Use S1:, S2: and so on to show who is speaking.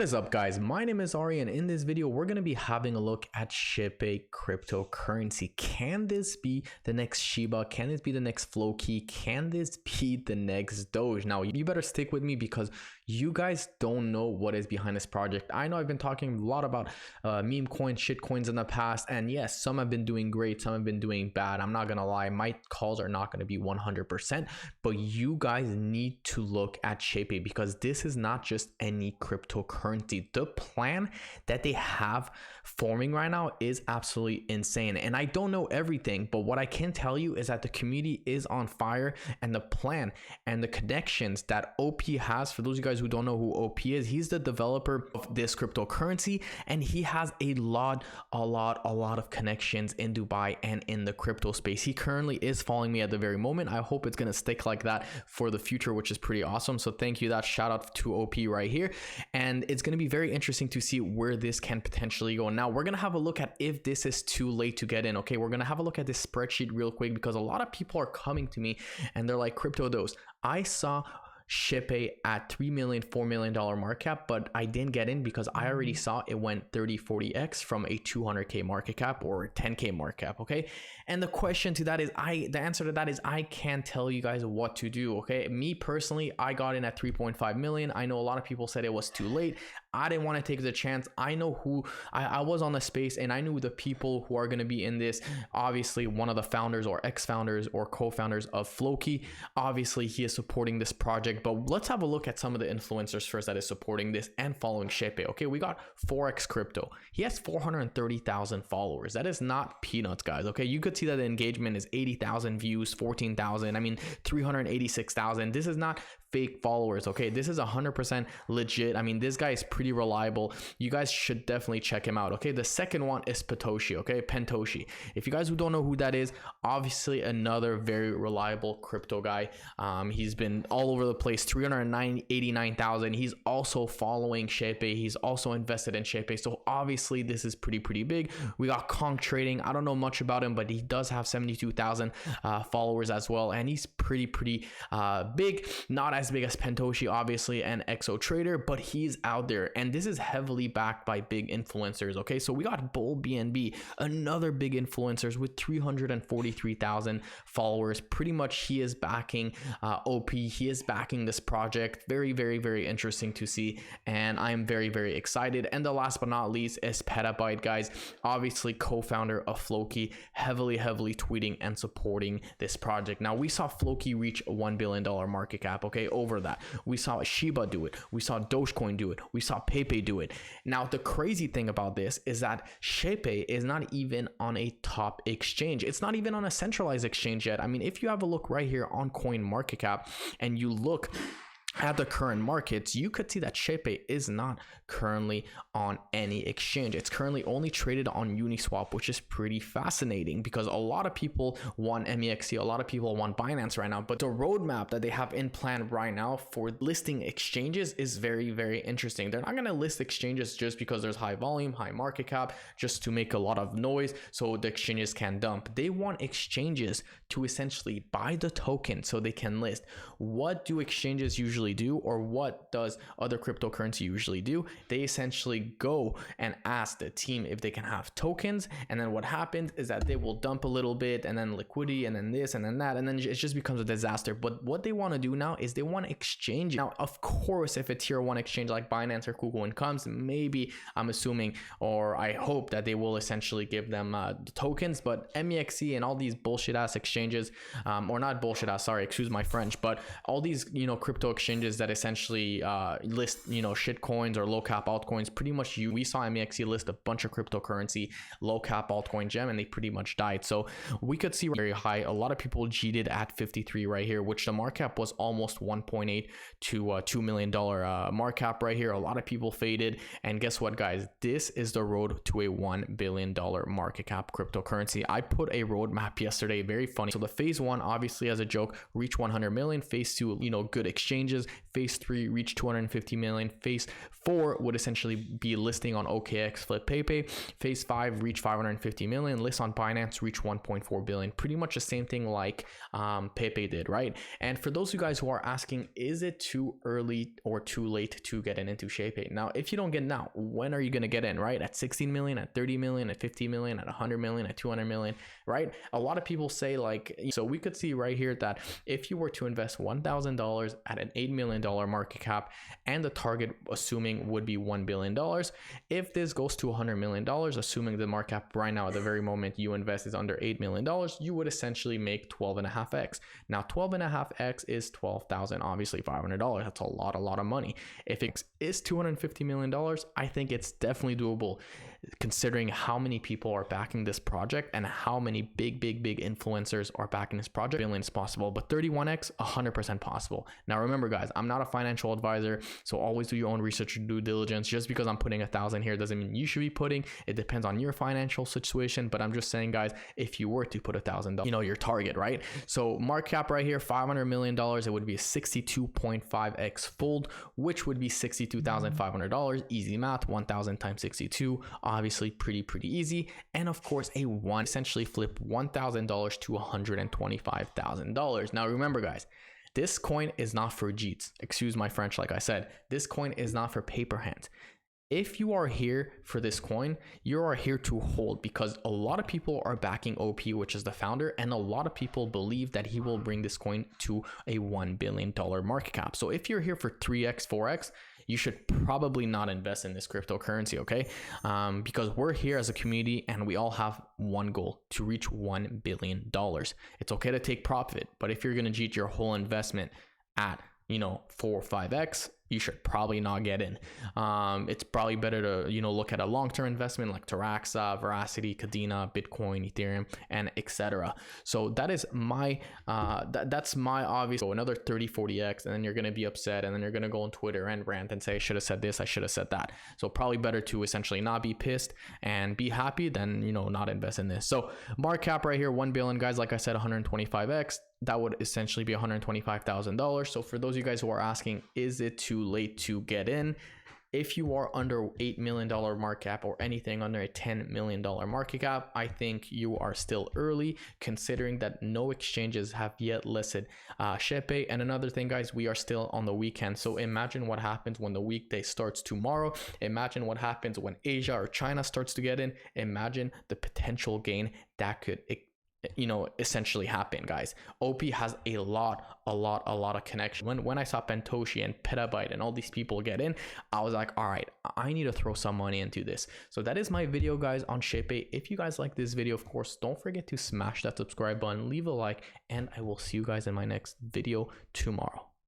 S1: What is up, guys? My name is Ari, and in this video we're going to be having a look at SHEPE cryptocurrency. Can this be the next Shiba? Can this be the next Floki? Can this be the next Doge? Now you better stick with me because you guys don't know what is behind this project. I know I've been talking a lot about meme coins, shit coins in the past, and yes, some have been doing great, some have been doing bad. I'm not gonna lie, my calls are not going to be 100%, but you guys need to look at SHEPE because this is not just any cryptocurrency. The plan that they have forming right now is absolutely insane, and I don't know everything, but what I can tell you is that the community is on fire, and the plan and the connections that OP has. For those of you guys who don't know who OP is, he's the developer of this cryptocurrency, and he has a lot of connections in Dubai and in the crypto space. He currently is following me at the very moment. I hope it's gonna stick like that for the future, which is pretty awesome. So thank you. That shout out to OP right here, and it's going to be very interesting to see where this can potentially go. Now we're going to have a look at if this is too late to get in. Okay, we're going to have a look at this spreadsheet real quick because a lot of people are coming to me and they're like, crypto dose, I saw SHEPE at $3 million, $4 million market cap, but I didn't get in because I already saw it went 30-40x from a 200k market cap or 10k market cap. Okay, and the question to that is, the answer to that is I can't tell you guys what to do. Okay, me personally, I got in at 3.5 million. I know a lot of people said it was too late. I didn't want to take the chance. I know who I was on the space, and I knew the people who are going to be in this. Obviously, one of the founders or ex-founders or co-founders of Floki. Obviously, he is supporting this project, but let's have a look at some of the influencers first that is supporting this and following SHEPE. Okay, we got Forex Crypto. He has 430,000 followers. That is not peanuts, guys. Okay, you could see that the engagement is 80,000 views, 14,000. I mean, 386,000. This is not fake followers. Okay, this is 100% legit. I mean, this guy is pretty reliable. You guys should definitely check him out. Okay, the second one is Patoshi. Okay, Pentoshi. If you guys who don't know who that is, obviously another very reliable crypto guy. He's been all over the place. 389,000. He's also following SHEPE. He's also invested in SHEPE. So obviously this is pretty big. We got Kong Trading. I don't know much about him, but he does have 72,000 followers as well, and he's pretty big. Not as big as Pentoshi obviously and Exo Trader, but he's out there, and this is heavily backed by big influencers. Okay, so we got Bull BNB, another big influencers with 343,000 followers. Pretty much he is backing OP. He is backing this project. Very interesting to see, and I am very excited. And the last but not least is Petabyte, guys, obviously co-founder of Floki, heavily tweeting and supporting this project. Now we saw Floki reach a $1 billion market cap. Okay, over that we saw Shiba do it, we saw Dogecoin do it, we saw Pepe do it. Now the crazy thing about this is that SHEPE is not even on a top exchange. It's not even on a centralized exchange yet. I mean, if you have a look right here on CoinMarketCap and you look at the current markets, you could see that SHEPE is not currently on any exchange. It's currently only traded on Uniswap, which is pretty fascinating because a lot of people want MEXC, a lot of people want Binance right now, but the roadmap that they have in plan right now for listing exchanges is very interesting. They're not going to list exchanges just because there's high volume, high market cap, just to make a lot of noise so the exchanges can dump. They want exchanges to essentially buy the token so they can list. What do exchanges usually do, or what does other cryptocurrency usually do? They essentially go and ask the team if they can have tokens, and then what happens is that they will dump a little bit, and then liquidity, and then this and then that, and then it just becomes a disaster. But what they want to do now is they want to exchange. Now of course, if a tier 1 exchange like Binance or KuCoin comes, maybe I'm assuming, or I hope that they will essentially give them the tokens. But MEXC and all these bullshit ass exchanges, or not bullshit ass, sorry, excuse my French, but all these crypto exchanges that essentially list shit coins or low cap altcoins. Pretty much we saw MEXC list a bunch of cryptocurrency low cap altcoin gem, and they pretty much died. So we could see very high. A lot of people cheated at 53 right here, which the market cap was almost 1.8 to $2 million market cap right here. A lot of people faded, and guess what, guys, this is the road to a $1 billion market cap cryptocurrency. I put a roadmap yesterday, very funny. So the phase 1, obviously as a joke, reach 100 million. Phase 2, good exchanges, stages. Phase 3 reach 250 million. Phase 4 would essentially be listing on OKX, flip pepe. Phase 5 reach 550 million, list on Binance, reach 1.4 billion. Pretty much the same thing like pepe did, right? And for those of you guys who are asking, is it too early or too late to get into SHEPE? Now, if you don't get now, when are you going to get in, right? At 16 million, at 30 million, at 50 million, at 100 million, at 200 million, right? A lot of people say like, so we could see right here that if you were to invest $1,000 at an $8 million market cap, and the target assuming would be $1 billion, if this goes to $100 million, assuming the market cap right now at the very moment you invest is under $8 million, you would essentially make 12.5x. Now 12.5x is $12,000, obviously $500. That's a lot of money. If it is $250 million, I think it's definitely doable, considering how many people are backing this project and how many big influencers are backing this project. Billions possible, but 31x 100% possible. Now remember guys, I'm not a financial advisor, so always do your own research and due diligence. Just because I'm putting 1,000 here doesn't mean you should be putting. It depends on your financial situation, but I'm just saying guys, if you were to put $1,000, you know, your target, right? So market cap right here, $500 million, it would be a 62.5x fold, which would be $62,500. Easy math, 1,000 times 62, obviously pretty easy. And of course a one, essentially flip $1,000 to $125,000. Now remember guys, this coin is not for Jeets. Excuse my French, like I said, this coin is not for paper hands. If you are here for this coin, you are here to hold, because a lot of people are backing OP, which is the founder, and a lot of people believe that he will bring this coin to a $1 billion market cap. So if you're here for 3x, 4x, you should probably not invest in this cryptocurrency, okay? Because we're here as a community and we all have one goal, to reach $1 billion. It's okay to take profit, but if you're going to cheat your whole investment at, you know, 4 or 5x, you should probably not get in. It's probably better to, you know, look at a long-term investment like Taraxa, Veracity, Cadena, Bitcoin, Ethereum, and etc. So that is my that's my obvious. So another 30-40x, and then you're going to be upset, and then you're going to go on Twitter and rant and say I should have said this, I should have said that. So probably better to essentially not be pissed and be happy than, you know, not invest in this. So market cap right here, 1 billion guys, like I said, 125x. That would essentially be $125,000. So for those of you guys who are asking, is it too late to get in? If you are under $8 million market cap or anything under a $10 million market cap, I think you are still early, considering that no exchanges have yet listed SHEPE. And another thing guys, we are still on the weekend. So imagine what happens when the weekday starts tomorrow. Imagine what happens when Asia or China starts to get in. Imagine the potential gain that could, you know, essentially happen guys. OP has a lot of connection. When I saw Pentoshi and Petabyte and all these people get in, I was like, all right, I need to throw some money into this. So that is my video guys on SHEPE. If you guys like this video, of course, don't forget to smash that subscribe button, leave a like, and I will see you guys in my next video tomorrow.